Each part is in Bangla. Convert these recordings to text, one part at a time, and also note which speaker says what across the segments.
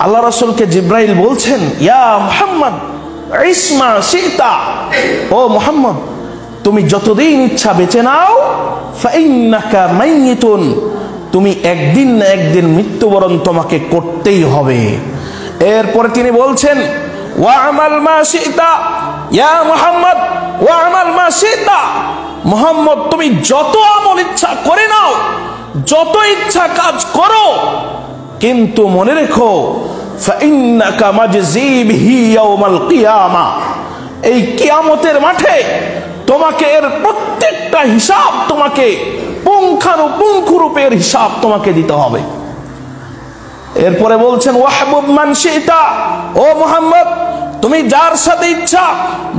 Speaker 1: আল্লাহ রাসূলকে জিব্রাইল বলছেন, ইয়া মুহাম্মদ ইসমা শিতা, ও মুহাম্মদ তুমি যতদিন ইচ্ছা বেঁচে নাও, ফাইন্নাকা মাইয়িতুন, তুমি একদিন না একদিন মৃত্যুবরণ তোমাকে করতেই হবে। এরপরে তিনি বলছেন, ওয়া আমাল মা শিতা ইয়া মুহাম্মদ, ওয়া আমাল মা শিতা, মুহাম্মদ তুমি যত আমল ইচ্ছা করে নাও, যত ইচ্ছা কাজ করো, কিন্তু মনে রেখো ফাইন্নাকা মাজজি বিহি ইয়াউমাল কিয়ামা, এই কিয়ামতের মাঠে তোমাকে এর প্রত্যেকটা হিসাব, তোমাকে পুঙ্খানুপুঙ্খরূপের হিসাব তোমাকে দিতে হবে। এরপরে বলছেন, ওয়াহবুব মান শিতা, ও মুহাম্মদ তুমি যার সাথে ইচ্ছা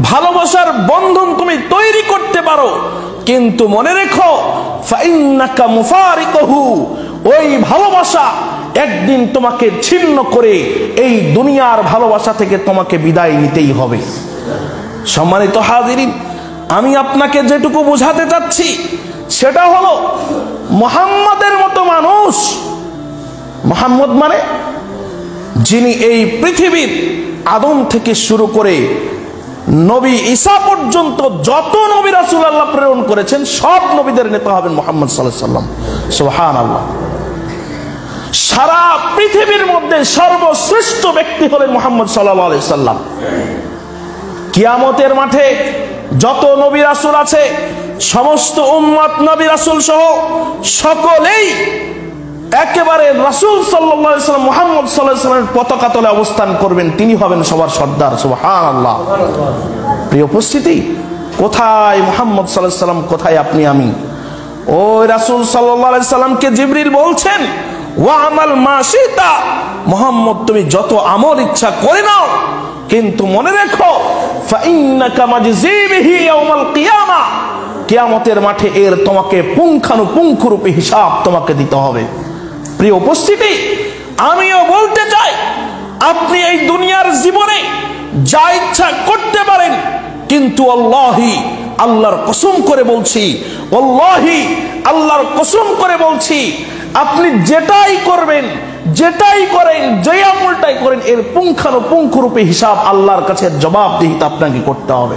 Speaker 1: ভালোবাসার বন্ধন তুমি তৈরি করতে পারো, কিন্তু মনে রেখো ফাইন্নাকা মুফারিকুহু, ওই ভালোবাসা একদিন তোমাকে ছিন্ন করে এই দুনিয়ার ভালোবাসা থেকে তোমাকে বিদায় নিতেই হবে। সম্মানিত হাজিরিন, আমি আপনাকে যেটুকু বোঝাতে চাচ্ছি সেটা হলো, মুহাম্মদের মতো মানুষ, মুহাম্মদ মানে যিনি এই পৃথিবীর আদম থেকে শুরু করে নবী ঈসা পর্যন্ত যত নবী রাসূল আল্লাহ প্রেরণ করেছেন, সব নবীদের নেতা হবেন মুহাম্মদ সাল্লাল্লাহু আলাইহি ওয়াসাল্লাম। সুবহানাল্লাহ। সারা পৃথিবীর মধ্যে সর্বশ্রেষ্ঠ ব্যক্তি হলেন মুহাম্মদ সাল্লাল্লাহু আলাইহি ওয়াসাল্লাম। কিয়ামতের মাঠে যত নবী রাসূল আছে, সমস্ত উম্মত নবী রাসূল সহ সকলেই একেবারে রাসূল সাল্লাল্লাহু আলাইহি ওয়াসাল্লাম মুহাম্মদ সাল্লাল্লাহু আলাইহি ওয়াসাল্লামের পতাকা তলে অবস্থান করবেন, তিনি হবেন সবার সর্দার। সুবহানাল্লাহ। প্রিয় উপস্থিতি, কোথায় মুহাম্মদ সাল্লাল্লাহু আলাইহি ওয়াসাল্লাম, কোথায় আপনি আমি? ওই রাসূল সাল্লাল্লাহু আলাইহি ওয়াসাল্লামকে জিবরিল বলছেন, ওয়া আমাল মা শিতা, মুহাম্মদ তুমি যত আমল ইচ্ছা করে নাও, কিন্তু মনে রেখো ফাইন্নাকা মাজজি বিহি ইয়াউমাল কিয়ামা, কিয়ামতের মাঠে এর তোমাকে পুঙ্খানুপুঙ্খরূপে হিসাব তোমাকে দিতে হবে। প্রিয় উপস্থিতি, আমিও বলতে চাই, আপনি এই দুনিয়ার জীবনে যা ইচ্ছা করতে পারেন, কিন্তু আল্লাহি, আল্লাহর কসম করে বলছি, আল্লাহি আল্লাহর কসম করে বলছি, আপনি যেটাই করবেন, যেটাই করেন, যে আমলটাই করেন, এর পুঙ্খানুপুঙ্খরূপে হিসাব আল্লাহর কাছে জবাবদিহিতা আপনাকে করতে হবে।